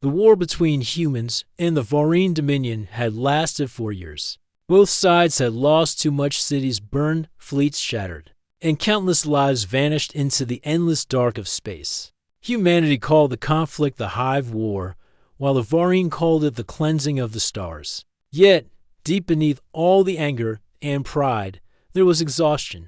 The war between humans and the Vaurine Dominion had lasted for years. Both sides had lost too much, cities burned, fleets shattered, and countless lives vanished into the endless dark of space. Humanity called the conflict the Hive War, while the Vaurine called it the cleansing of the stars. Yet, deep beneath all the anger and pride, there was exhaustion.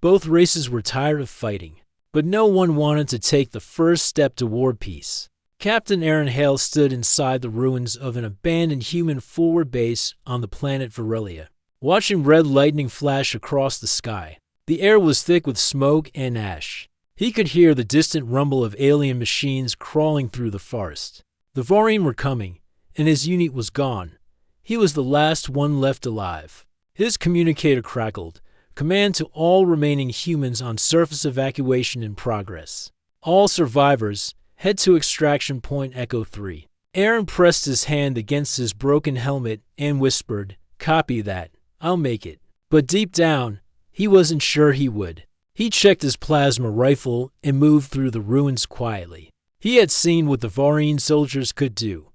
Both races were tired of fighting, but no one wanted to take the first step toward peace. Captain Aaron Hale stood inside the ruins of an abandoned human forward base on the planet Varelia, watching red lightning flash across the sky. The air was thick with smoke and ash. He could hear the distant rumble of alien machines crawling through the forest. The Vaurine were coming, and his unit was gone. He was the last one left alive. His communicator crackled. Command to all remaining humans on surface evacuation in progress. All survivors, head to extraction point Echo 3. Aaron pressed his hand against his broken helmet and whispered, "Copy that. I'll make it." But deep down, he wasn't sure he would. He checked his plasma rifle and moved through the ruins quietly. He had seen what the Vaurine soldiers could do.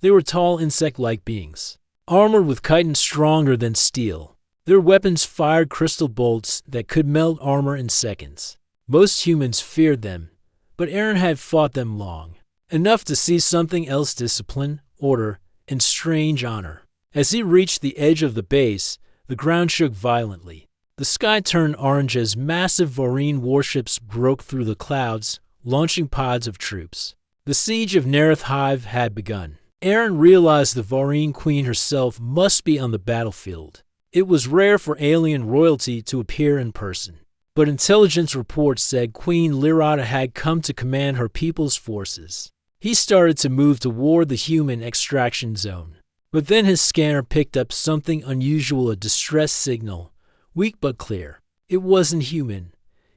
They were tall insect-like beings, armored with chitin stronger than steel. Their weapons fired crystal bolts that could melt armor in seconds. Most humans feared them, but Aaron had fought them long, enough to see something else: discipline, order, and strange honor. As he reached the edge of the base, the ground shook violently. The sky turned orange as massive Vaurine warships broke through the clouds, launching pods of troops. The siege of Nerith Hive had begun. Aaron realized the Vaurine queen herself must be on the battlefield. It was rare for alien royalty to appear in person, but intelligence reports said Queen Lyrata had come to command her people's forces. He started to move toward the human extraction zone, but then his scanner picked up something unusual: a distress signal, weak but clear. It wasn't human.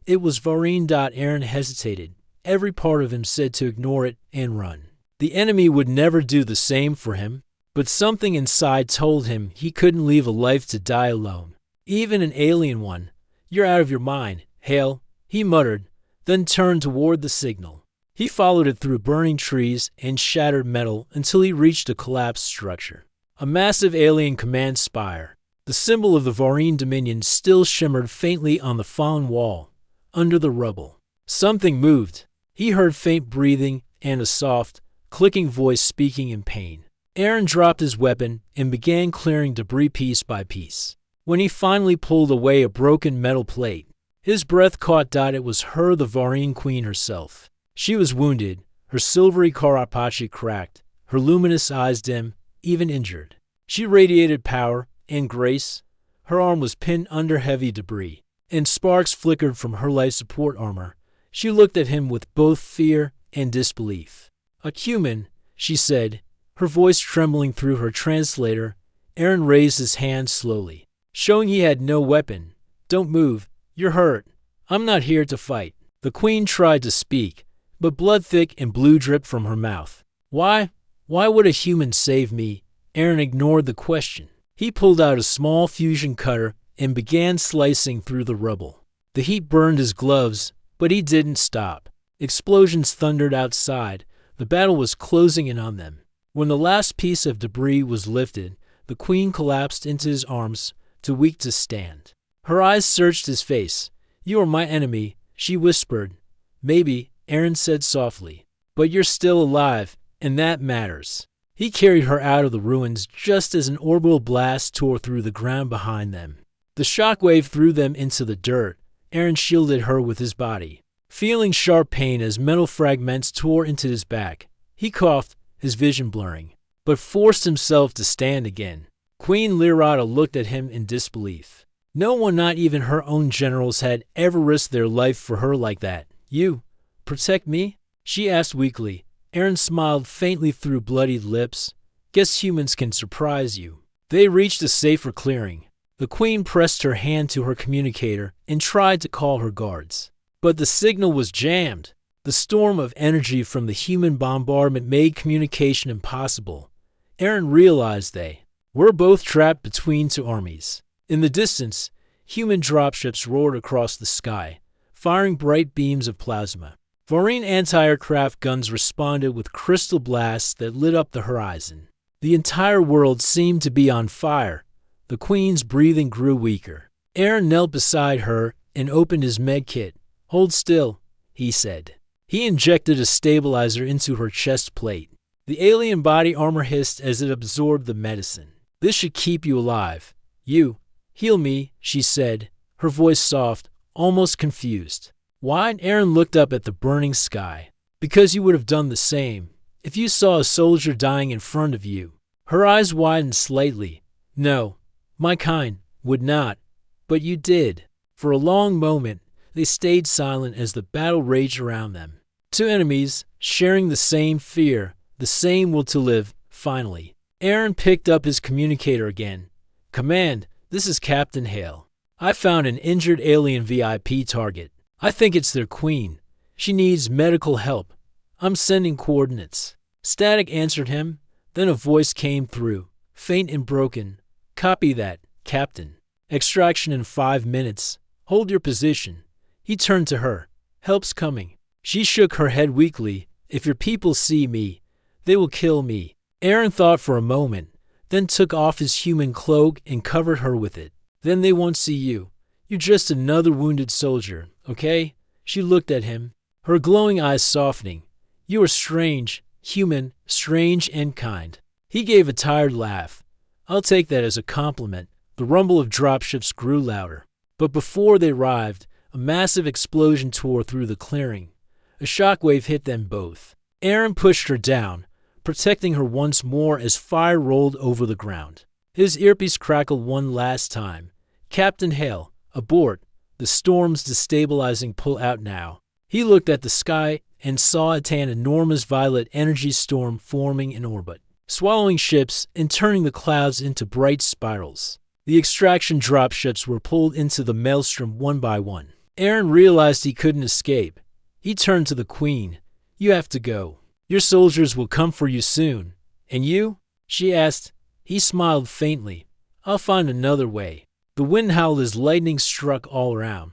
It was Vaurine. Aaron hesitated. Every part of him said to ignore it and run. The enemy would never do the same for him, but something inside told him he couldn't leave a life to die alone, even an alien one. "You're out of your mind, Hale," he muttered, then turned toward the signal. He followed it through burning trees and shattered metal until he reached a collapsed structure. A massive alien command spire. The symbol of the Vaurine Dominion still shimmered faintly on the fallen wall, under the rubble. Something moved. He heard faint breathing and a soft, clicking voice speaking in pain. Aaron dropped his weapon and began clearing debris piece by piece. When he finally pulled away a broken metal plate, his breath caught. It was her, the Vaurine queen herself. She was wounded, her silvery carapace cracked, her luminous eyes dim, even injured. She radiated power and grace. Her arm was pinned under heavy debris, and sparks flickered from her life support armor. She looked at him with both fear and disbelief. "A human," she said, her voice trembling through her translator. Aaron raised his hand slowly, showing he had no weapon. "Don't move. You're hurt. I'm not here to fight." The queen tried to speak, but blood thick and blue dripped from her mouth. Why would a human save me?" Aaron ignored the question. He pulled out a small fusion cutter and began slicing through the rubble. The heat burned his gloves, but he didn't stop. Explosions thundered outside. The battle was closing in on them. When the last piece of debris was lifted, the queen collapsed into his arms, too weak to stand. Her eyes searched his face. "You are my enemy," she whispered. "Maybe," Aaron said softly, "but you're still alive, and that matters." He carried her out of the ruins just as an orbital blast tore through the ground behind them. The shockwave threw them into the dirt. Aaron shielded her with his body, feeling sharp pain as metal fragments tore into his back. He coughed, his vision blurring, but forced himself to stand again. Queen Lyrata looked at him in disbelief. No one, not even her own generals, had ever risked their life for her like that. "You protect me?" she asked weakly. Aaron smiled faintly through bloodied lips. "Guess humans can surprise you." They reached a safer clearing. The queen pressed her hand to her communicator and tried to call her guards, but the signal was jammed. The storm of energy from the human bombardment made communication impossible. Aaron realized they were both trapped between two armies. In the distance, human dropships roared across the sky, firing bright beams of plasma. Vaurine anti-aircraft guns responded with crystal blasts that lit up the horizon. The entire world seemed to be on fire. The Queen's breathing grew weaker. Aaron knelt beside her and opened his med kit. "Hold still," he said. He injected a stabilizer into her chest plate. The alien body armor hissed as it absorbed the medicine. "This should keep you alive. You, heal me," she said, her voice soft, almost confused. Why? Aaron looked up at the burning sky. "Because you would have done the same if you saw a soldier dying in front of you." Her eyes widened slightly. "No, my kind would not, but you did." For a long moment, they stayed silent as the battle raged around them. Two enemies, sharing the same fear, the same will to live. Finally, Aaron picked up his communicator again. "Command, this is Captain Hale. I found an injured alien VIP target. I think it's their queen. She needs medical help. I'm sending coordinates." Static answered him. Then a voice came through, faint and broken. "Copy that, Captain. Extraction in 5 minutes. Hold your position." He turned to her. "Help's coming." She shook her head weakly. "If your people see me, they will kill me." Aaron thought for a moment, then took off his human cloak and covered her with it. "Then they won't see you. You're just another wounded soldier, okay?" She looked at him, her glowing eyes softening. "You are strange, human, strange and kind." He gave a tired laugh. "I'll take that as a compliment." The rumble of dropships grew louder. But before they arrived, a massive explosion tore through the clearing. A shockwave hit them both. Aaron pushed her down, protecting her once more as fire rolled over the ground. His earpiece crackled one last time. "Captain Hale, abort. The storm's destabilizing. Pull out now." He looked at the sky and saw an enormous violet energy storm forming in orbit, swallowing ships and turning the clouds into bright spirals. The extraction dropships were pulled into the maelstrom one by one. Aaron realized he couldn't escape. He turned to the Queen. "You have to go. Your soldiers will come for you soon." "And you?" she asked. He smiled faintly. "I'll find another way." The wind howled as lightning struck all around.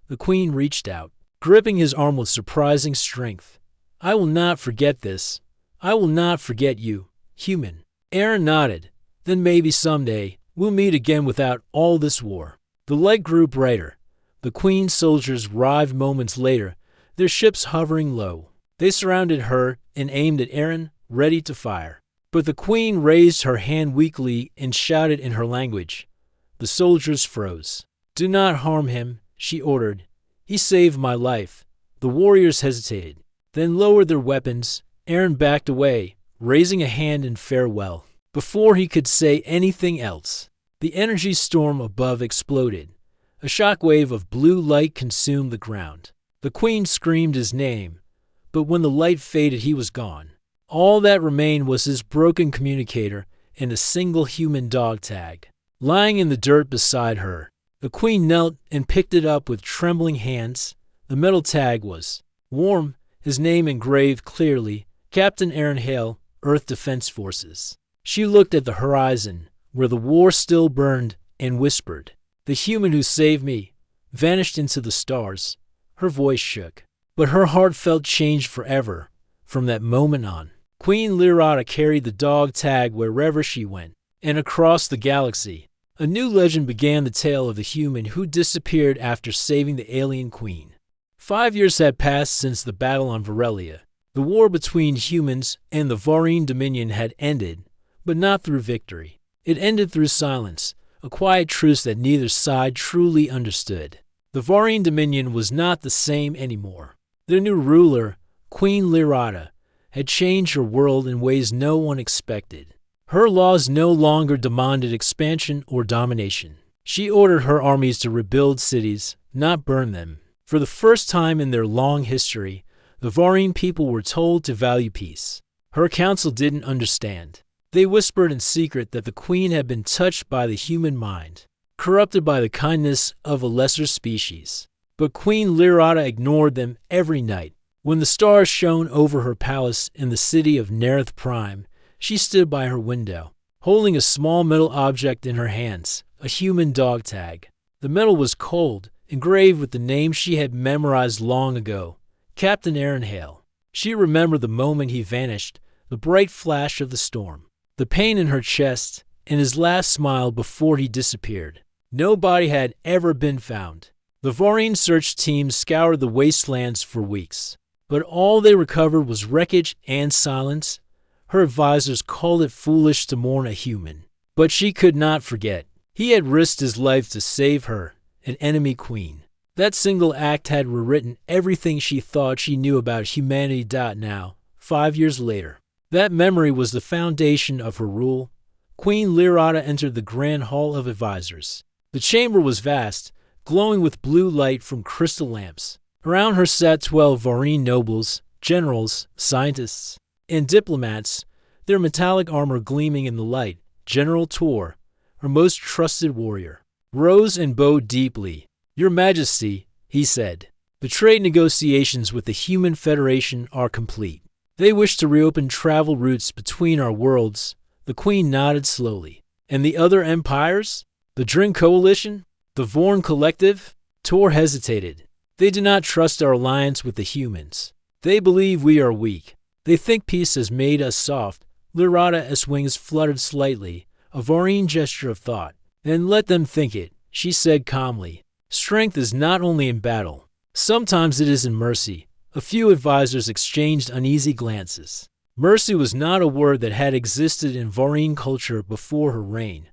The Queen reached out, gripping his arm with surprising strength. "I will not forget this. I will not forget you, human." Aaron nodded. "Then maybe someday we'll meet again without all this war." The light grew brighter. The Queen's soldiers arrived moments later, their ships hovering low. They surrounded her and aimed at Aaron, ready to fire. But the Queen raised her hand weakly and shouted in her language. The soldiers froze. "Do not harm him," she ordered. "He saved my life." The warriors hesitated, then lowered their weapons. Aaron backed away, raising a hand in farewell. Before he could say anything else, the energy storm above exploded. A shockwave of blue light consumed the ground. The Queen screamed his name, but when the light faded, he was gone. All that remained was his broken communicator and a single human dog tag. Lying in the dirt beside her, the Queen knelt and picked it up with trembling hands. The metal tag was warm, his name engraved clearly, Captain Aaron Hale, Earth Defense Forces. She looked at the horizon, where the war still burned, and whispered, "The human who saved me vanished into the stars." Her voice shook, but her heart felt changed forever. From that moment on, Queen Lyrata carried the dog tag wherever she went, and across the galaxy, a new legend began, the tale of the human who disappeared after saving the alien queen. 5 years had passed since the battle on Varelia. The war between humans and the Vaurine Dominion had ended, but not through victory. It ended through silence, a quiet truce that neither side truly understood. The Vaurine Dominion was not the same anymore. Their new ruler, Queen Lyrata, had changed her world in ways no one expected. Her laws no longer demanded expansion or domination. She ordered her armies to rebuild cities, not burn them. For the first time in their long history, the Vaurine people were told to value peace. Her council didn't understand. They whispered in secret that the Queen had been touched by the human mind, corrupted by the kindness of a lesser species. But Queen Lyrata ignored them every night. When the stars shone over her palace in the city of Nerith Prime, she stood by her window, holding a small metal object in her hands, a human dog tag. The metal was cold, engraved with the name she had memorized long ago, Captain Aaron Hale. She remembered the moment he vanished, the bright flash of the storm, the pain in her chest, and his last smile before he disappeared. No body had ever been found. The Vaurien search team scoured the wastelands for weeks, but all they recovered was wreckage and silence. Her advisors called it foolish to mourn a human, but she could not forget. He had risked his life to save her, an enemy queen. That single act had rewritten everything she thought she knew about humanity. Now, 5 years later, that memory was the foundation of her rule. Queen Lirata entered the Grand Hall of Advisors. The chamber was vast, glowing with blue light from crystal lamps. Around her sat 12 Vaurien nobles, generals, scientists, and diplomats, their metallic armor gleaming in the light. General Tor, her most trusted warrior, rose and bowed deeply. "Your Majesty," he said, "the trade negotiations with the Human Federation are complete. They wish to reopen travel routes between our worlds." The Queen nodded slowly. "And the other empires? The Drin Coalition? The Vorn Collective?" Tor hesitated. "They do not trust our alliance with the humans. They believe we are weak. They think peace has made us soft." Lirata's wings fluttered slightly, a Vaurien gesture of thought. "Then let them think it," she said calmly. "Strength is not only in battle. Sometimes it is in mercy." A few advisors exchanged uneasy glances. Mercy was not a word that had existed in Vaurien culture before her reign.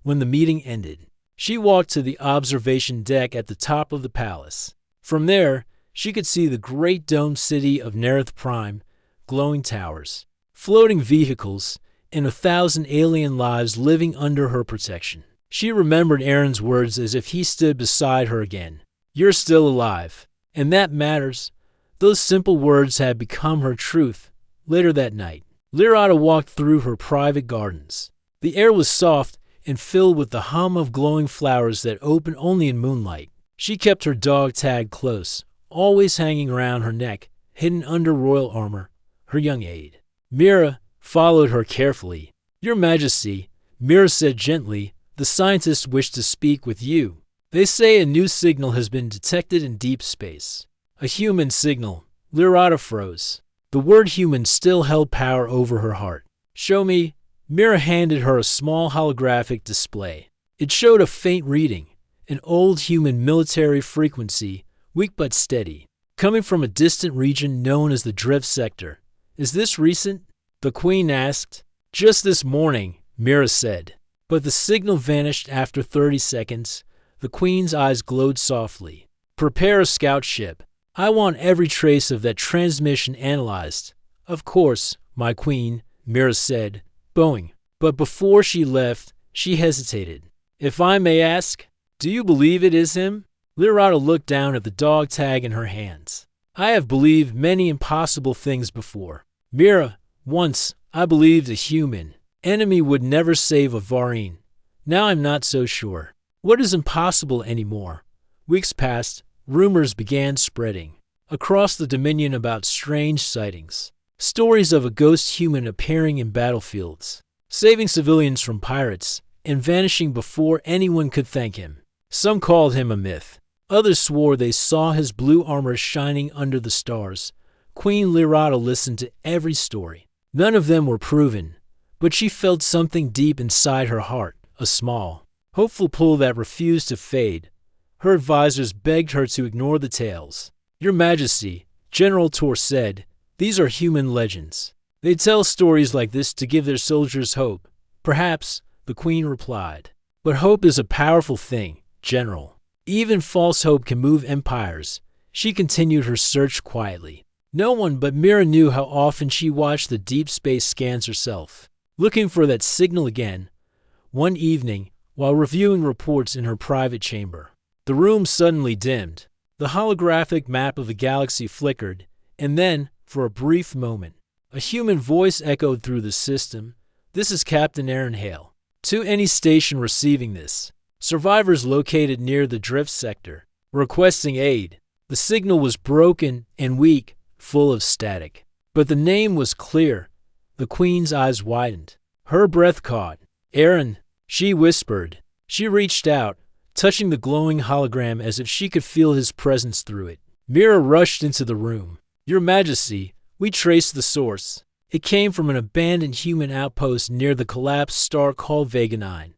When the meeting ended, she walked to the observation deck at the top of the palace. From there, she could see the great domed city of Nerith Prime, glowing towers, floating vehicles, and 1,000 alien lives living under her protection. She remembered Aaron's words as if he stood beside her again. "You're still alive, and that matters." Those simple words had become her truth. Later that night, Lirata walked through her private gardens. The air was soft and filled with the hum of glowing flowers that open only in moonlight. She kept her dog Tag close, always hanging around her neck, hidden under royal armor. Her young aide, Mira, followed her carefully. "Your Majesty," Mira said gently, "the scientists wish to speak with you. They say a new signal has been detected in deep space." A human signal. Lirata froze. The word human still held power over her heart. "Show me." Mira handed her a small holographic display. It showed a faint reading, an old human military frequency, weak but steady, coming from a distant region known as the Drift Sector. "Is this recent?" the Queen asked. "Just this morning," Mira said. But the signal vanished after 30 seconds. The Queen's eyes glowed softly. "Prepare a scout ship. I want every trace of that transmission analyzed." "Of course, my Queen," Mira said, bowing. But before she left, she hesitated. "If I may ask, do you believe it is him?" Lirata looked down at the dog Tag in her hands. "I have believed many impossible things before. Mira, once I believed a human enemy would never save a Vaurien. Now I'm not so sure. What is impossible anymore?" Weeks passed. Rumors began spreading across the Dominion about strange sightings. Stories of a ghost human appearing in battlefields, saving civilians from pirates, and vanishing before anyone could thank him. Some called him a myth. Others swore they saw his blue armor shining under the stars. Queen Lirata listened to every story. None of them were proven, but she felt something deep inside her heart, a small, hopeful pull that refused to fade. Her advisors begged her to ignore the tales. "Your Majesty," General Tor said, "these are human legends. They tell stories like this to give their soldiers hope." "Perhaps," the Queen replied. "But hope is a powerful thing, General. Even false hope can move empires." She continued her search quietly. No one but Mira knew how often she watched the deep space scans herself, looking for that signal again. One evening, while reviewing reports in her private chamber, the room suddenly dimmed. The holographic map of the galaxy flickered, and then, for a brief moment, a human voice echoed through the system. "This is Captain Aaron Hale. To any station receiving this. Survivors located near the Drift Sector. Requesting aid." The signal was broken and weak, full of static. But the name was clear. The Queen's eyes widened. Her breath caught. "Aaron," she whispered. She reached out, touching the glowing hologram as if she could feel his presence through it. Mira rushed into the room. Your Majesty, we traced the source. It came from an abandoned human outpost near the collapsed star called Vega 9.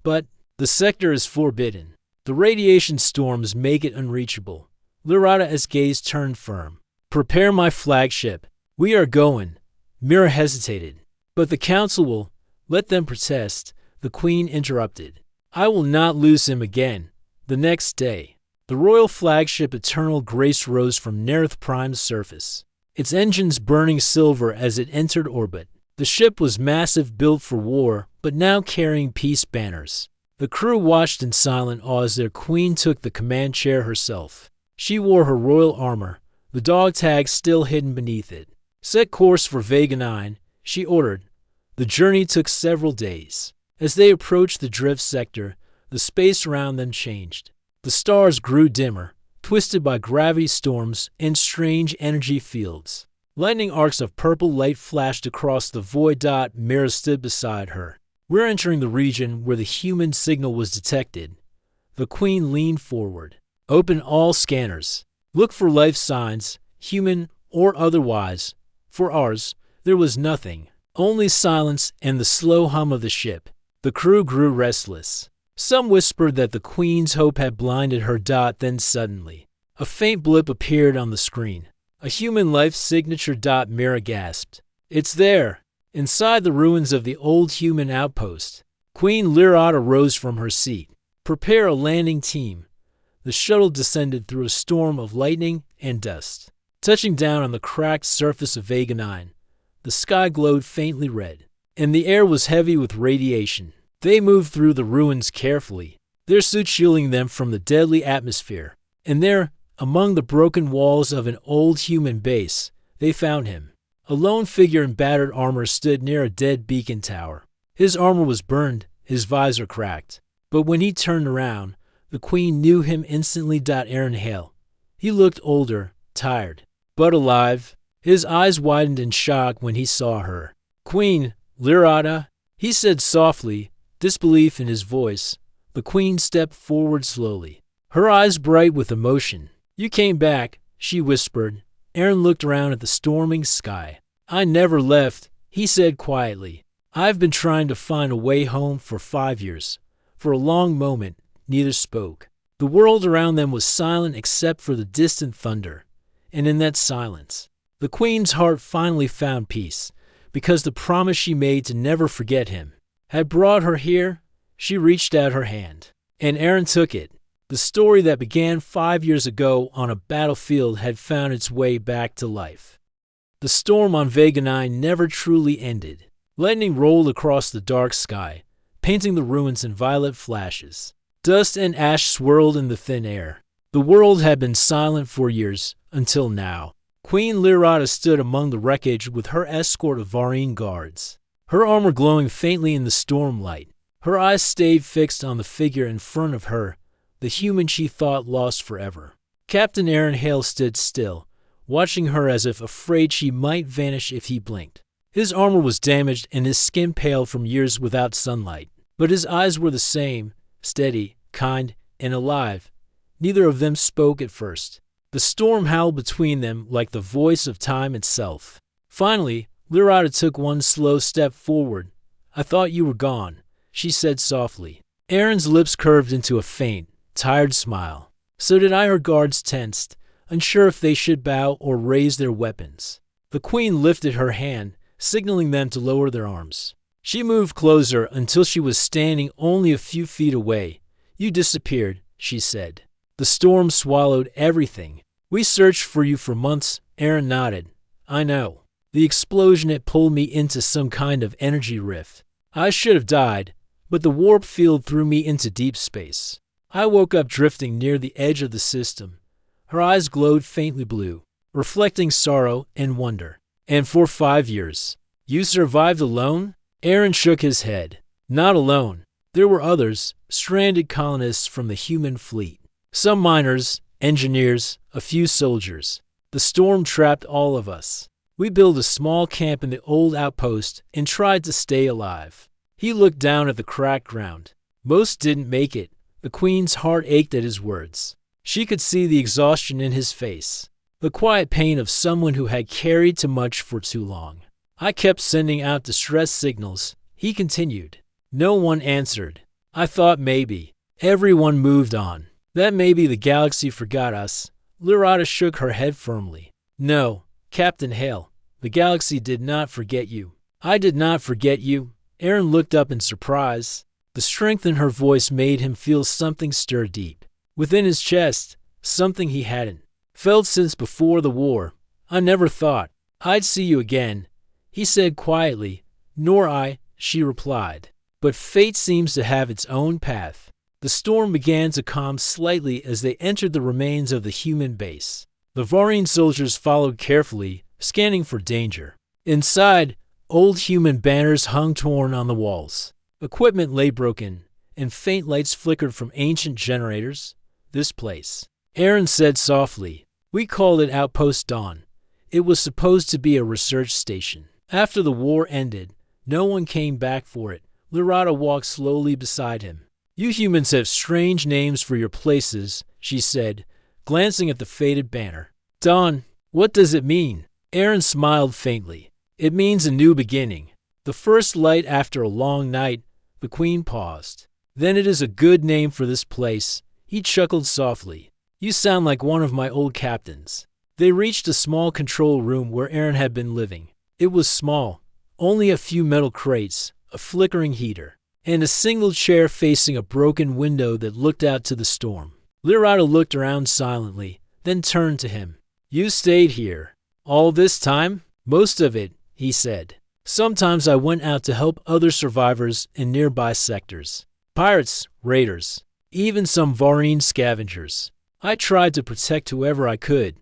But the sector is forbidden. The radiation storms make it unreachable. Lirada's gaze turned firm. Prepare my flagship. We are going. Mira hesitated. But the council will let them protest. The queen interrupted. I will not lose him again. The next day, the royal flagship Eternal Grace rose from Nerith Prime's surface, its engines burning silver as it entered orbit. The ship was massive, built for war, but now carrying peace banners. The crew watched in silent awe as their queen took the command chair herself. She wore her royal armor, the dog tag still hidden beneath it. Set course for Vega 9, she ordered. The journey took several days. As they approached the drift sector, the space around them changed. The stars grew dimmer, twisted by gravity storms and strange energy fields. Lightning arcs of purple light flashed across the void. Mira stood beside her. We're entering the region where the human signal was detected. The queen leaned forward. Open all scanners. Look for life signs, human or otherwise. For ours, there was nothing. Only silence and the slow hum of the ship. The crew grew restless. Some whispered that the queen's hope had blinded her. Then suddenly, a faint blip appeared on the screen. A human life signature. Mira gasped. It's there, inside the ruins of the old human outpost. Queen Lirada rose from her seat. Prepare a landing team. The shuttle descended through a storm of lightning and dust. Touching down on the cracked surface of Vega 9, the sky glowed faintly red, and the air was heavy with radiation. They moved through the ruins carefully, their suits shielding them from the deadly atmosphere. And there, among the broken walls of an old human base, they found him. A lone figure in battered armor stood near a dead beacon tower. His armor was burned, his visor cracked. But when he turned around, the queen knew him instantly. Aaron Hale. He looked older, tired, but alive. His eyes widened in shock when he saw her. Queen Lirada, he said softly, disbelief in his voice. The queen stepped forward slowly, her eyes bright with emotion. You came back, she whispered. Aaron looked around at the storming sky. I never left, he said quietly. I've been trying to find a way home for 5 years. For a long moment, neither spoke. The world around them was silent except for the distant thunder. And in that silence, the queen's heart finally found peace, because the promise she made to never forget him had brought her here. She reached out her hand, and Aaron took it. The story that began 5 years ago on a battlefield had found its way back to life. The storm on Vega 9 never truly ended. Lightning rolled across the dark sky, painting the ruins in violet flashes. Dust and ash swirled in the thin air. The world had been silent for years, until now. Queen Lirada stood among the wreckage with her escort of Varine guards, her armor glowing faintly in the storm light. Her eyes stayed fixed on the figure in front of her, the human she thought lost forever. Captain Aaron Hale stood still, watching her as if afraid she might vanish if he blinked. His armor was damaged and his skin pale from years without sunlight, but his eyes were the same, steady, kind, and alive. Neither of them spoke at first. The storm howled between them like the voice of time itself. Finally, Lirada took one slow step forward. I thought you were gone, she said softly. Aaron's lips curved into a faint, tired smile. So did I. Her guards tensed, unsure if they should bow or raise their weapons. The queen lifted her hand, signaling them to lower their arms. She moved closer until she was standing only a few feet away. You disappeared, she said. The storm swallowed everything. We searched for you for months. Aaron nodded. I know. The explosion had pulled me into some kind of energy rift. I should have died, but the warp field threw me into deep space. I woke up drifting near the edge of the system. Her eyes glowed faintly blue, reflecting sorrow and wonder. And for 5 years, you survived alone? Aaron shook his head. Not alone. There were others, stranded colonists from the human fleet. Some miners, engineers, a few soldiers. The storm trapped all of us. We built a small camp in the old outpost and tried to stay alive. He looked down at the cracked ground. Most didn't make it. The queen's heart ached at his words. She could see the exhaustion in his face, the quiet pain of someone who had carried too much for too long. I kept sending out distress signals, he continued. No one answered. I thought maybe everyone moved on. That maybe the galaxy forgot us. Lyrata shook her head firmly. No, Captain Hale, the galaxy did not forget you. I did not forget you. Aaron looked up in surprise. The strength in her voice made him feel something stir deep within his chest, something he hadn't felt since before the war. I never thought I'd see you again, he said quietly. Nor I, she replied. But fate seems to have its own path. The storm began to calm slightly as they entered the remains of the human base. The Vaurian soldiers followed carefully, scanning for danger. Inside, old human banners hung torn on the walls. Equipment lay broken, and faint lights flickered from ancient generators. This place, Aaron said softly. We called it Outpost Dawn. It was supposed to be a research station. After the war ended, no one came back for it. Lyrata walked slowly beside him. You humans have strange names for your places, she said, glancing at the faded banner. Dawn, what does it mean? Aaron smiled faintly. It means a new beginning. The first light after a long night. The Queen paused. Then it is a good name for this place. He chuckled softly. You sound like one of my old captains. They reached a small control room where Aaron had been living. It was small, only a few metal crates, a flickering heater, and a single chair facing a broken window that looked out to the storm. Lyrata looked around silently, then turned to him. You stayed here all this time? Most of it, he said. Sometimes I went out to help other survivors in nearby sectors. Pirates, raiders, even some Vaurian scavengers. I tried to protect whoever I could.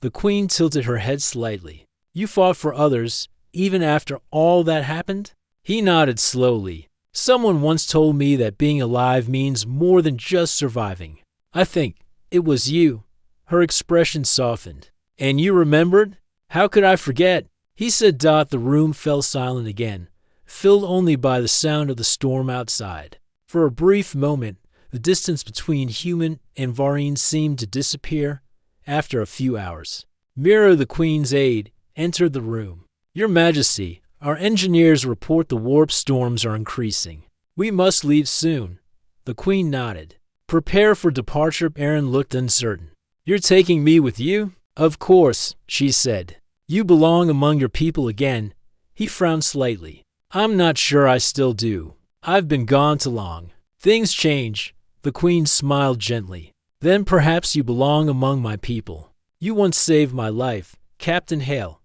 The Queen tilted her head slightly. You fought for others, even after all that happened? He nodded slowly. Someone once told me that being alive means more than just surviving. I think it was you. Her expression softened. And you remembered? How could I forget? He said. The room fell silent again, filled only by the sound of the storm outside. For a brief moment, the distance between human and Vaurian seemed to disappear. After a few hours, Mira, the Queen's aide, entered the room. Your Majesty, our engineers report the warp storms are increasing. We must leave soon. The Queen nodded. Prepare for departure. Aaron looked uncertain. You're taking me with you? Of course, she said. You belong among your people again. He frowned slightly. I'm not sure I still do. I've been gone too long. Things change. The Queen smiled gently. Then perhaps you belong among my people. You once saved my life, Captain Hale.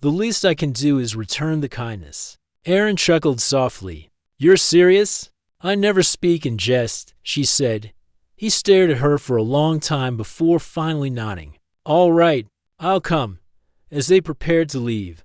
The least I can do is return the kindness. Aaron chuckled softly. You're serious? I never speak in jest, she said. He stared at her for a long time before finally nodding. All right, I'll come. As they prepared to leave,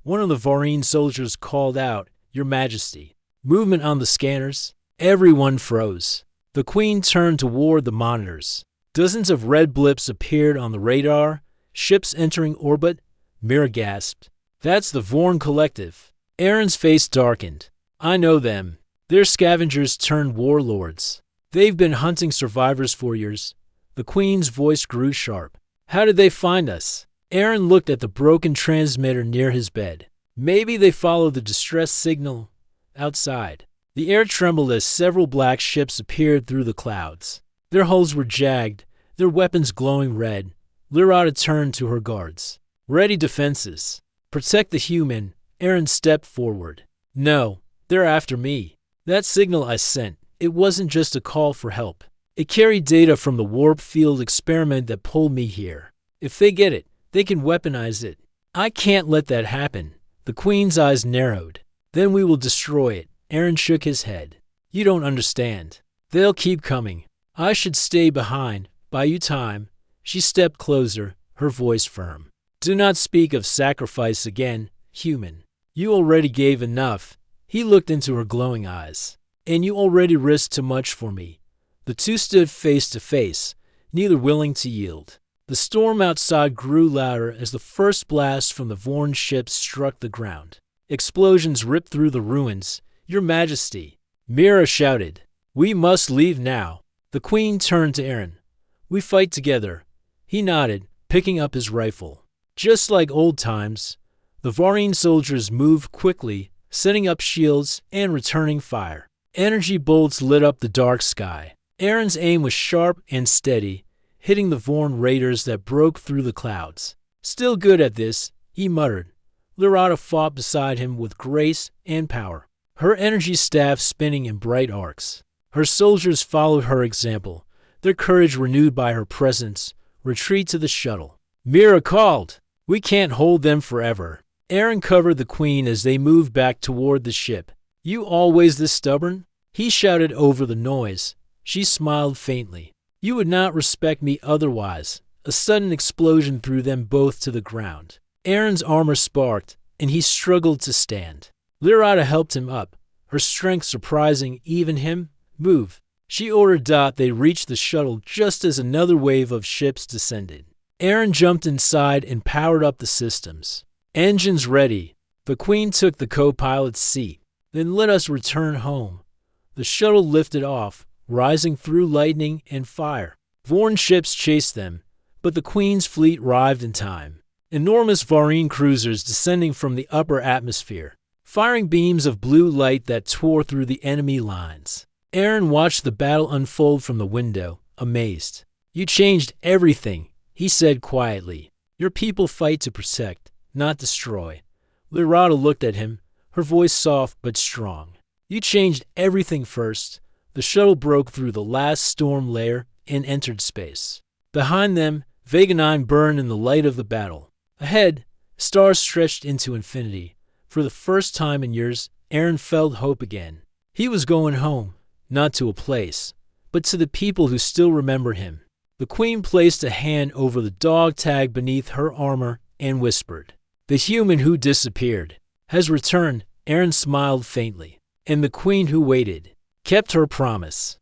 one of the Vaurian soldiers called out, Your Majesty. Movement on the scanners. Everyone froze. The Queen turned toward the monitors. Dozens of red blips appeared on the radar. Ships entering orbit. Mira gasped. That's the Vorn Collective. Aaron's face darkened. I know them. They're scavengers turned warlords. They've been hunting survivors for years. The Queen's voice grew sharp. How did they find us? Aaron looked at the broken transmitter near his bed. Maybe they followed the distress signal outside. The air trembled as several black ships appeared through the clouds. Their hulls were jagged, their weapons glowing red. Lyrata turned to her guards. Ready defenses. Protect the human. Aaron stepped forward. No, they're after me. That signal I sent, it wasn't just a call for help. It carried data from the warp field experiment that pulled me here. If they get it, they can weaponize it. I can't let that happen. The Queen's eyes narrowed. Then we will destroy it. Aaron shook his head. You don't understand. They'll keep coming. I should stay behind, buy you time. She stepped closer, her voice firm. Do not speak of sacrifice again, human. You already gave enough. He looked into her glowing eyes. And you already risked too much for me. The two stood face to face, neither willing to yield. The storm outside grew louder as the first blast from the Vorn ships struck the ground. Explosions ripped through the ruins. Your Majesty. Mira shouted. We must leave now. The Queen turned to Aaron. We fight together. He nodded, picking up his rifle. Just like old times, the Varin soldiers moved quickly, setting up shields and returning fire. Energy bolts lit up the dark sky. Aaron's aim was sharp and steady, hitting the Vorn raiders that broke through the clouds. Still good at this, he muttered. Lirata fought beside him with grace and power, her energy staff spinning in bright arcs. Her soldiers followed her example, their courage renewed by her presence. Retreat to the shuttle. Mira called. We can't hold them forever. Aaron covered the queen as they moved back toward the ship. You always this stubborn? He shouted over the noise. She smiled faintly. You would not respect me otherwise. A sudden explosion threw them both to the ground. Aaron's armor sparked, and he struggled to stand. Lirata helped him up, her strength surprising even him. Move. She ordered. They reached the shuttle just as another wave of ships descended. Aaron jumped inside and powered up the systems. Engines ready. The queen took the co-pilot's seat. Then let us return home. The shuttle lifted off, rising through lightning and fire. Vorn ships chased them, but the queen's fleet arrived in time. Enormous Varin cruisers descending from the upper atmosphere, firing beams of blue light that tore through the enemy lines. Aaron watched the battle unfold from the window, amazed. You changed everything, he said quietly. Your people fight to protect, not destroy. Lirata looked at him, her voice soft but strong. You changed everything first. The shuttle broke through the last storm layer and entered space. Behind them, Vega 9 burned in the light of the battle. Ahead, stars stretched into infinity. For the first time in years, Aaron felt hope again. He was going home, not to a place, but to the people who still remembered him. The queen placed a hand over the dog tag beneath her armor and whispered, "The human who disappeared has returned." Aaron smiled faintly. And the queen who waited kept her promise.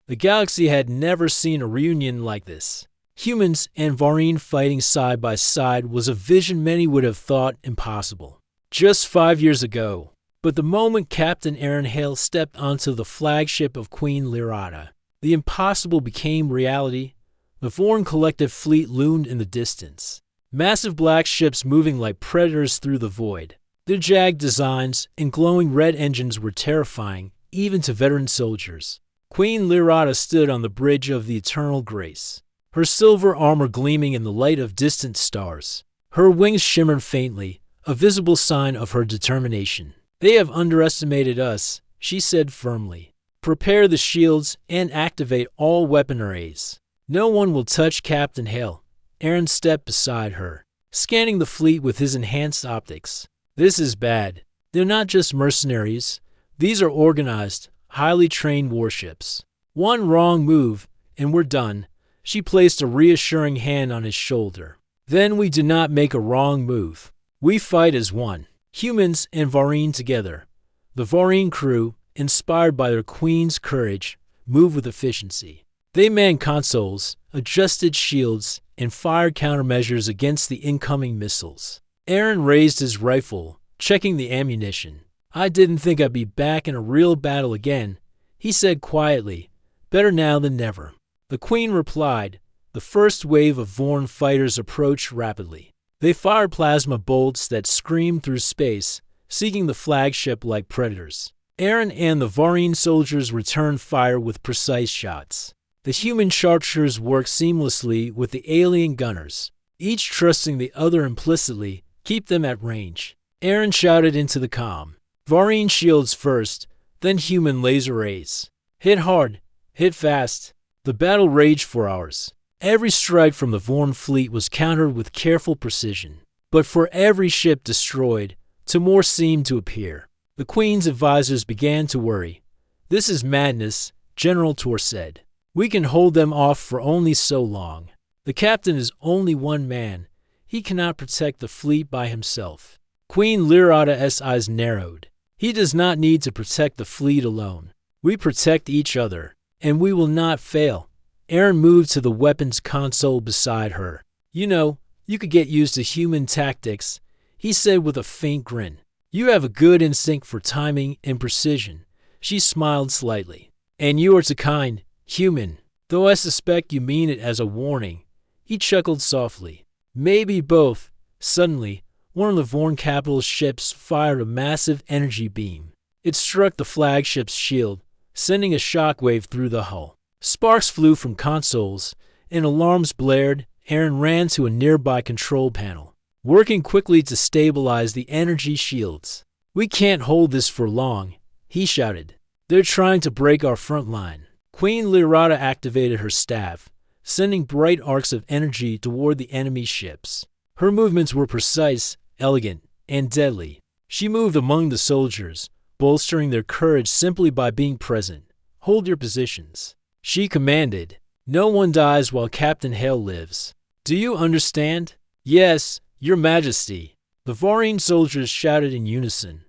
The galaxy had never seen a reunion like this. Humans and Varin fighting side by side was a vision many would have thought impossible just 5 years ago. But the moment Captain Aaron Hale stepped onto the flagship of Queen Lirata, the impossible became reality. The Vorn collective fleet loomed in the distance. Massive black ships moving like predators through the void. Their jagged designs and glowing red engines were terrifying, even to veteran soldiers. Queen Lirata stood on the bridge of the Eternal Grace, her silver armor gleaming in the light of distant stars. Her wings shimmered faintly, a visible sign of her determination. They have underestimated us, she said firmly. Prepare the shields and activate all weapon arrays. No one will touch Captain Hale. Aaron stepped beside her, scanning the fleet with his enhanced optics. This is bad. They're not just mercenaries. These are organized, highly trained warships. One wrong move, and we're done. She placed a reassuring hand on his shoulder. Then we do not make a wrong move. We fight as one, humans and Varin together. The Varin crew, inspired by their queen's courage, moved with efficiency. They manned consoles, adjusted shields, and fired countermeasures against the incoming missiles. Aaron raised his rifle, checking the ammunition. I didn't think I'd be back in a real battle again, he said quietly. Better now than never. The queen replied. The first wave of Vorn fighters approached rapidly. They fired plasma bolts that screamed through space, seeking the flagship like predators. Aaron and the Varin soldiers returned fire with precise shots. The human sharpshooters worked seamlessly with the alien gunners, each trusting the other implicitly. Keep them at range. Aaron shouted into the comm. Varin shields first, then human laser rays. Hit hard, hit fast. The battle raged for hours. Every strike from the Vorn fleet was countered with careful precision. But for every ship destroyed, two more seemed to appear. The Queen's advisors began to worry. This is madness, General Tor said. We can hold them off for only so long. The captain is only one man. He cannot protect the fleet by himself. Queen Lirata's eyes narrowed. He does not need to protect the fleet alone. We protect each other, and we will not fail. Aaron moved to the weapons console beside her. You could get used to human tactics, he said with a faint grin. You have a good instinct for timing and precision. She smiled slightly. And you are too kind, human. though I suspect you mean it as a warning." He chuckled softly. "Maybe both." Suddenly, one of the Vorn capital's ships fired a massive energy beam. It struck the flagship's shield, sending a shockwave through the hull. Sparks flew from consoles, and alarms blared. Aaron ran to a nearby control panel, working quickly to stabilize the energy shields. "We can't hold this for long," he shouted. "They're trying to break our front line." Queen Lyrata activated her staff, sending bright arcs of energy toward the enemy ships. Her movements were precise, elegant, and deadly. She moved among the soldiers, bolstering their courage simply by being present. "Hold your positions," she commanded. "No one dies while Captain Hale lives. Do you understand?" "Yes, Your Majesty," the Vorn soldiers shouted in unison.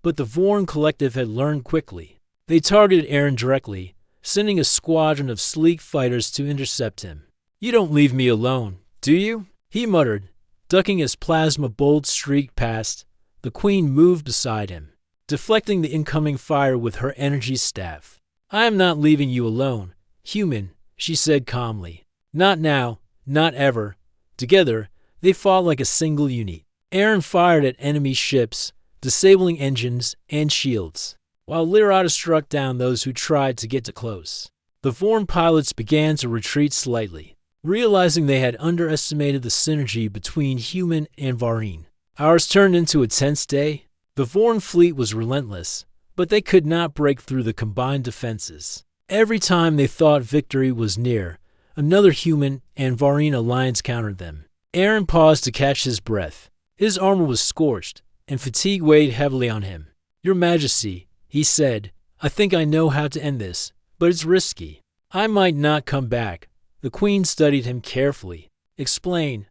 But the Vorn collective had learned quickly. They targeted Aaron directly, sending a squadron of sleek fighters to intercept him. "You don't leave me alone, do you?" he muttered, ducking as plasma bolts streaked past. The Queen moved beside him, deflecting the incoming fire with her energy staff. "I am not leaving you alone, human," she said calmly. "Not now, not ever." Together, they fought like a single unit. Aaron fired at enemy ships, disabling engines and shields, while Lyrata struck down those who tried to get too close. The Vorn pilots began to retreat slightly, realizing they had underestimated the synergy between human and Vorn. Ours turned into a tense day. The Vorn fleet was relentless, but they could not break through the combined defenses. Every time they thought victory was near, another human and Vorn alliance countered them. Aaron paused to catch his breath. His armor was scorched, and fatigue weighed heavily on him. "Your Majesty," he said, "I think I know how to end this, but it's risky. I might not come back." The Queen studied him carefully. "Explain."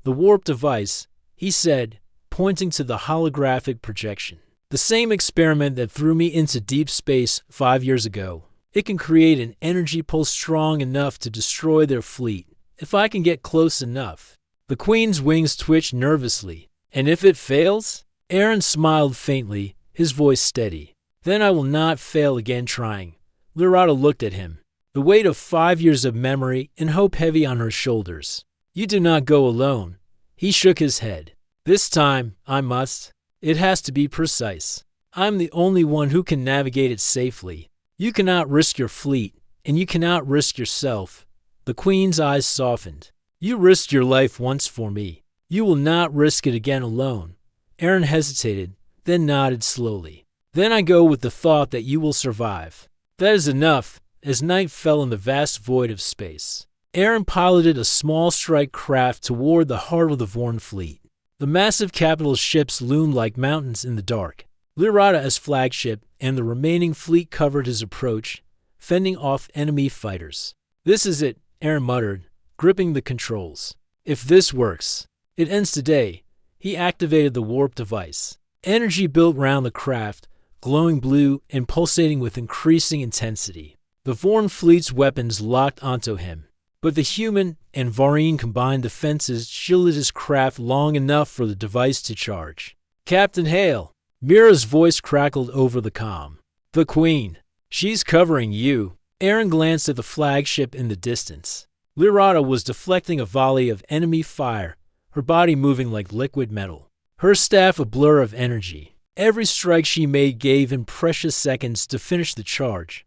"The warp device," he said, pointing to the holographic projection. "The same experiment that threw me into deep space 5 years ago. It can create an energy pulse strong enough to destroy their fleet, if I can get close enough." The Queen's wings twitched nervously. "And if it fails?" Aaron smiled faintly, his voice steady. "Then I will not fail again trying." Lyrata looked at him, the weight of 5 years of memory and hope heavy on her shoulders. "You do not go alone." He shook his head. "This time, I must. It has to be precise. I'm the only one who can navigate it safely. You cannot risk your fleet, and you cannot risk yourself." The Queen's eyes softened. "You risked your life once for me. You will not risk it again alone." Aaron hesitated, then nodded slowly. "Then I go with the thought that you will survive." "That is enough." As night fell in the vast void of space, Aaron piloted a small strike craft toward the heart of the Vorn fleet. The massive capital ships loomed like mountains in the dark. Lyrata as flagship and the remaining fleet covered his approach, fending off enemy fighters. "This is it," Aaron muttered, gripping the controls. "If this works, it ends today." He activated the warp device. Energy built round the craft, glowing blue and pulsating with increasing intensity. The Vorn fleet's weapons locked onto him, but the human and Vorn combined defenses shielded his craft long enough for the device to charge. "Captain Hale!" Mira's voice crackled over the comm. "The Queen. She's covering you." Aaron glanced at the flagship in the distance. Lyrata was deflecting a volley of enemy fire, her body moving like liquid metal, her staff a blur of energy. Every strike she made gave him precious seconds to finish the charge.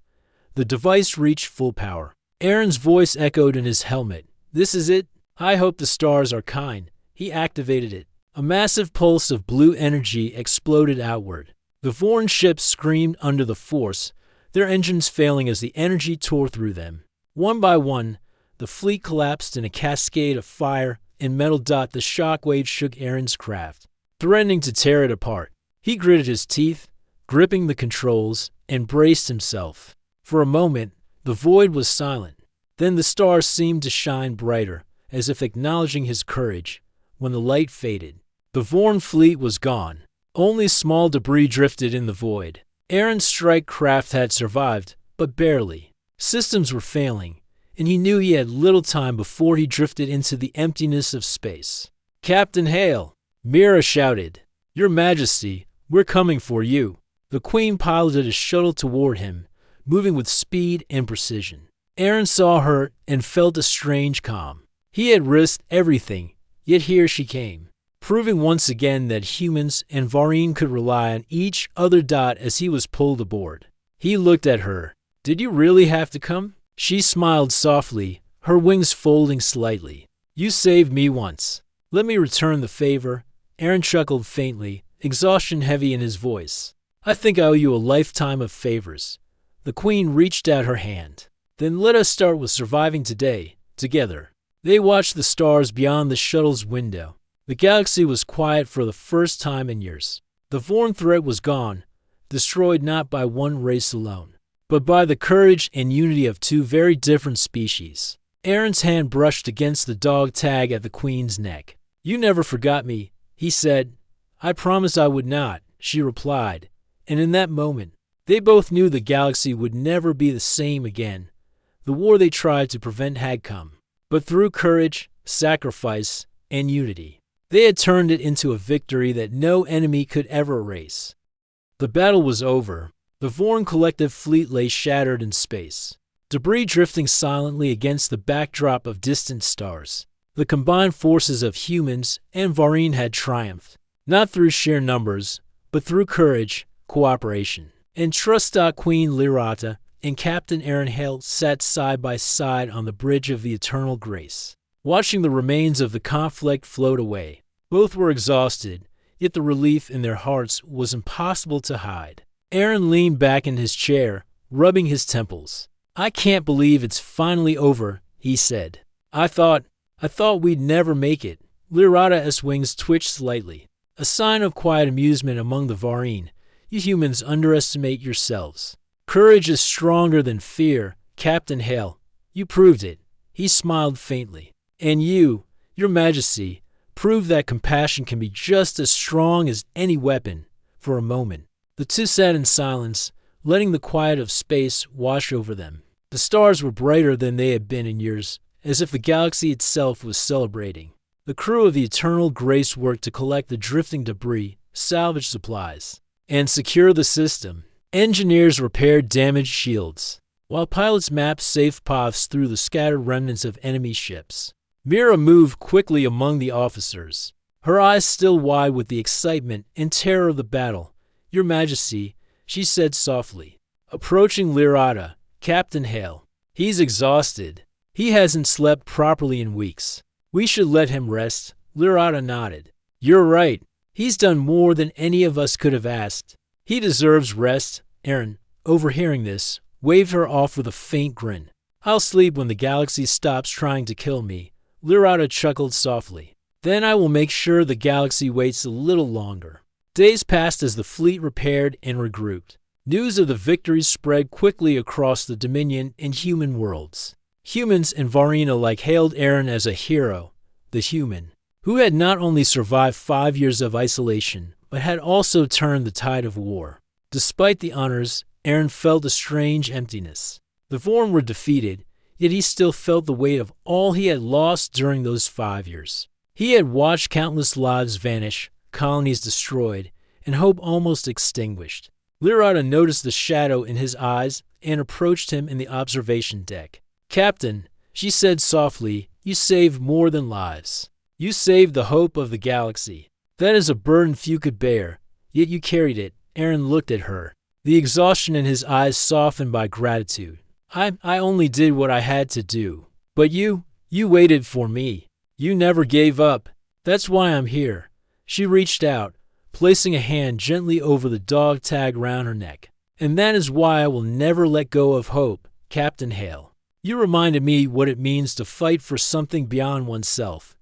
The device reached full power. Aaron's voice echoed in his helmet. "This is it. I hope the stars are kind." He activated it. A massive pulse of blue energy exploded outward. The Vorn ships screamed under the force, their engines failing as the energy tore through them. One by one, the fleet collapsed in a cascade of fire and metal. The shockwave shook Aaron's craft, threatening to tear it apart. He gritted his teeth, gripping the controls, and braced himself. For a moment, the void was silent. Then the stars seemed to shine brighter, as if acknowledging his courage. When the light faded, the Vorn fleet was gone. Only small debris drifted in the void. Aaron's strike craft had survived, but barely. Systems were failing, and he knew he had little time before he drifted into the emptiness of space. "Captain Hale!" Mira shouted. "Your Majesty, we're coming for you." The Queen piloted a shuttle toward him, moving with speed and precision. Aaron saw her and felt a strange calm. He had risked everything, yet here she came, proving once again that humans and Vareen could rely on each other. As he was pulled aboard, he looked at her. "Did you really have to come?" She smiled softly, her wings folding slightly. "You saved me once. Let me return the favor." Aaron chuckled faintly, exhaustion heavy in his voice. "I think I owe you a lifetime of favors." The Queen reached out her hand. "Then let us start with surviving today, together." They watched the stars beyond the shuttle's window. The galaxy was quiet for the first time in years. The Vorn threat was gone, destroyed not by one race alone, but by the courage and unity of two very different species. Aaron's hand brushed against the dog tag at the Queen's neck. "You never forgot me," he said. "I promised I would not," she replied, and in that moment, they both knew the galaxy would never be the same again. The war they tried to prevent had come, but through courage, sacrifice, and unity, they had turned it into a victory that no enemy could ever erase. The battle was over. The Vorn collective fleet lay shattered in space, debris drifting silently against the backdrop of distant stars. The combined forces of humans and Vareen had triumphed, not through sheer numbers, but through courage, cooperation, and trust. Queen Lyrata and Captain Aaron Hale sat side by side on the bridge of the Eternal Grace, watching the remains of the conflict float away. Both were exhausted, yet the relief in their hearts was impossible to hide. Aaron leaned back in his chair, rubbing his temples. "I can't believe it's finally over," he said. I thought we'd never make it." Lyrata's wings twitched slightly, a sign of quiet amusement among the Vareen. "You humans underestimate yourselves. Courage is stronger than fear, Captain Hale. You proved it." He smiled faintly. "And you, Your Majesty, proved that compassion can be just as strong as any weapon." For a moment, the two sat in silence, letting the quiet of space wash over them. The stars were brighter than they had been in years, as if the galaxy itself was celebrating. The crew of the Eternal Grace worked to collect the drifting debris, salvage supplies, and secure the system. Engineers repaired damaged shields, while pilots mapped safe paths through the scattered remnants of enemy ships. Mira moved quickly among the officers, her eyes still wide with the excitement and terror of the battle. "Your Majesty," she said softly, approaching Lyrata, "Captain Hale. He's exhausted. He hasn't slept properly in weeks. We should let him rest." Lyrata nodded. "You're right. He's done more than any of us could have asked. He deserves rest." Aaron, overhearing this, waved her off with a faint grin. "I'll sleep when the galaxy stops trying to kill me." Lyrata chuckled softly. "Then I will make sure the galaxy waits a little longer." Days passed as the fleet repaired and regrouped. News of the victories spread quickly across the Dominion and human worlds. Humans and Vareen alike hailed Aaron as a hero, the human, who had not only survived 5 years of isolation, but had also turned the tide of war. Despite the honors, Aaron felt a strange emptiness. The Vorn were defeated, yet he still felt the weight of all he had lost during those 5 years. He had watched countless lives vanish, colonies destroyed, and hope almost extinguished. Lyrata noticed the shadow in his eyes and approached him in the observation deck. "Captain," she said softly, "you saved more than lives. You saved the hope of the galaxy. That is a burden few could bear, yet you carried it." Aaron looked at her, the exhaustion in his eyes softened by gratitude. I only did what I had to do. But you waited for me. You never gave up. That's why I'm here." She reached out, placing a hand gently over the dog tag round her neck. "And that is why I will never let go of hope, Captain Hale. You reminded me what it means to fight for something beyond oneself."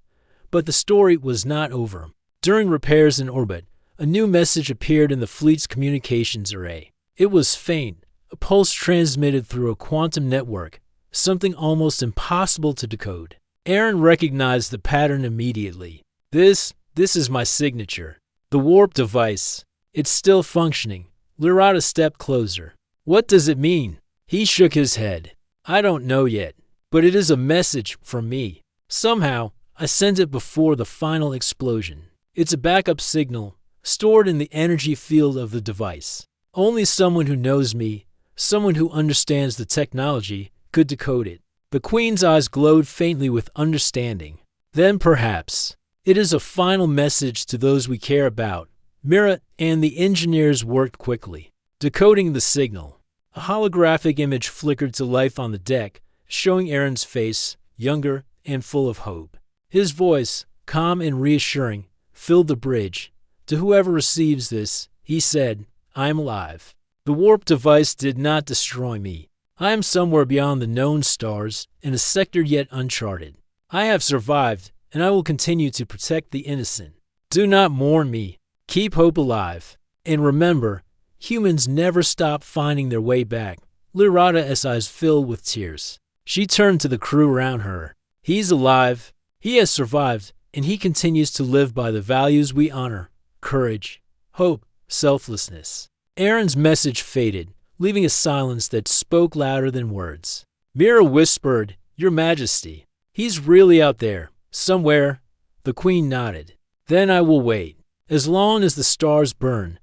But the story was not over. During repairs in orbit, a new message appeared in the fleet's communications array. It was faint, a pulse transmitted through a quantum network, something almost impossible to decode. Aaron recognized the pattern immediately. This is my signature. The warp device. It's still functioning." Lyrata stepped closer. "What does it mean?" He shook his head. "I don't know yet, but it is a message from me. Somehow, I sent it before the final explosion. It's a backup signal, stored in the energy field of the device. Only someone who knows me, someone who understands the technology, could decode it. The Queen's eyes glowed faintly with understanding. Then perhaps it is a final message to those we care about. Mira and the engineers worked quickly, decoding the signal. A holographic image flickered to life on the deck, showing Aaron's face, younger and full of hope. His voice, calm and reassuring, filled the bridge. To whoever receives this, he said, I am alive. The warp device did not destroy me. I am somewhere beyond the known stars, in a sector yet uncharted. I have survived, and I will continue to protect the innocent. Do not mourn me. Keep hope alive. And remember, humans never stop finding their way back. Lirada's eyes filled with tears. She turned to the crew around her. He's alive. He has survived, and he continues to live by the values we honor: courage, hope, selflessness. Aaron's message faded, leaving a silence that spoke louder than words. Mira whispered, Your Majesty. He's really out there, somewhere. The Queen nodded. Then I will wait. As long as the stars burn,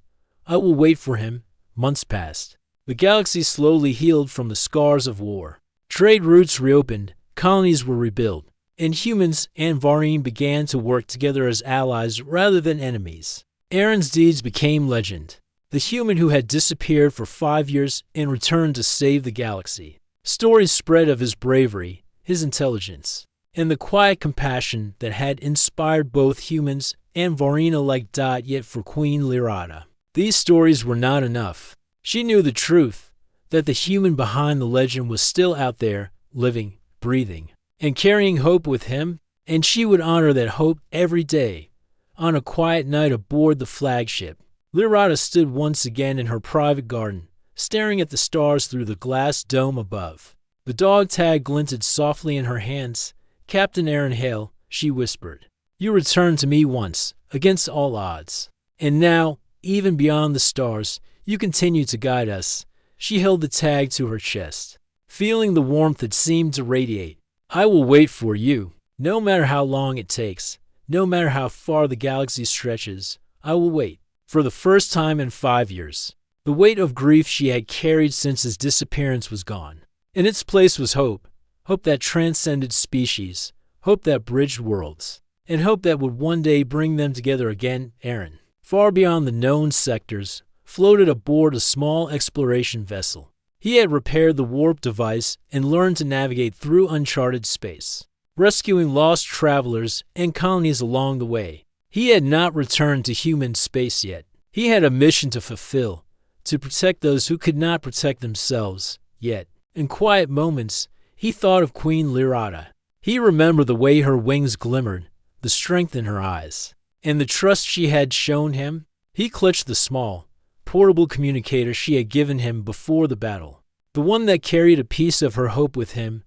I will wait for him. Months passed. The galaxy slowly healed from the scars of war. Trade routes reopened, colonies were rebuilt, and humans and Varine began to work together as allies rather than enemies. Aaron's deeds became legend. The human who had disappeared for 5 years and returned to save the galaxy. Stories spread of his bravery, his intelligence, and the quiet compassion that had inspired both humans and Varina alike. Yet for Queen Lirada, these stories were not enough. She knew the truth, that the human behind the legend was still out there, living, breathing, and carrying hope with him, and she would honor that hope every day. On a quiet night aboard the flagship, Lirada stood once again in her private garden, staring at the stars through the glass dome above. The dog tag glinted softly in her hands. Captain Aaron Hale, she whispered. You returned to me once, against all odds. And now, even beyond the stars, you continue to guide us. She held the tag to her chest, feeling the warmth that seemed to radiate. I will wait for you, no matter how long it takes, no matter how far the galaxy stretches. I will wait. For the first time in 5 years, the weight of grief she had carried since his disappearance was gone. In its place was hope, hope that transcended species, hope that bridged worlds, and hope that would one day bring them together again. Aaron, far beyond the known sectors, floated aboard a small exploration vessel. He had repaired the warp device and learned to navigate through uncharted space, rescuing lost travelers and colonies along the way. He had not returned to human space yet. He had a mission to fulfill, to protect those who could not protect themselves. Yet, in quiet moments, he thought of Queen Lirada. He remembered the way her wings glimmered, the strength in her eyes, and the trust she had shown him. He clutched the small, portable communicator she had given him before the battle, the one that carried a piece of her hope with him.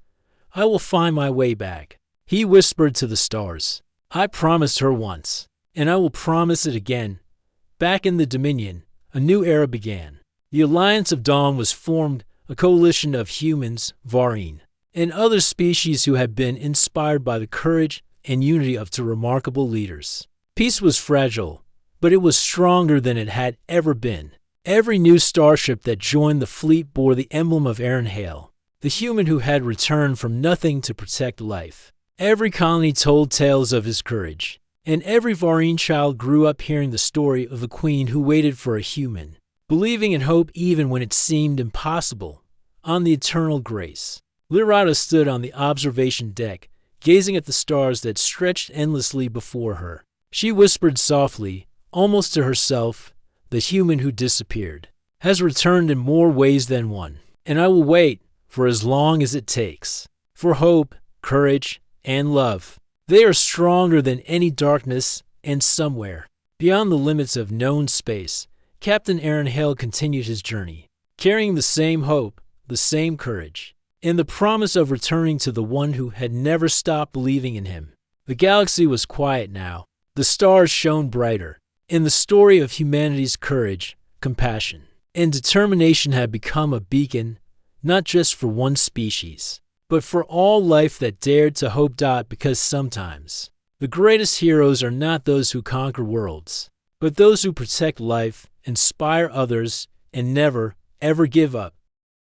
I will find my way back, he whispered to the stars. I promised her once, and I will promise it again. Back in the Dominion, a new era began. The Alliance of Dawn was formed, a coalition of humans, Varine, and other species who had been inspired by the courage and unity of two remarkable leaders. Peace was fragile, but it was stronger than it had ever been. Every new starship that joined the fleet bore the emblem of Aaron Hale, the human who had returned from nothing to protect life. Every colony told tales of his courage, and every Varine child grew up hearing the story of the queen who waited for a human, believing in hope even when it seemed impossible. On the eternal grace, Lirada stood on the observation deck, gazing at the stars that stretched endlessly before her. She whispered softly, almost to herself, the human who disappeared has returned in more ways than one, and I will wait for as long as it takes. For hope, courage, and love, they are stronger than any darkness, and somewhere, beyond the limits of known space, Captain Aaron Hale continued his journey, carrying the same hope, the same courage, and the promise of returning to the one who had never stopped believing in him. The galaxy was quiet now. The stars shone brighter, and the story of humanity's courage, compassion, and determination had become a beacon, not just for one species, but for all life that dared to hope. Because sometimes, the greatest heroes are not those who conquer worlds, but those who protect life, inspire others, and never, ever give up.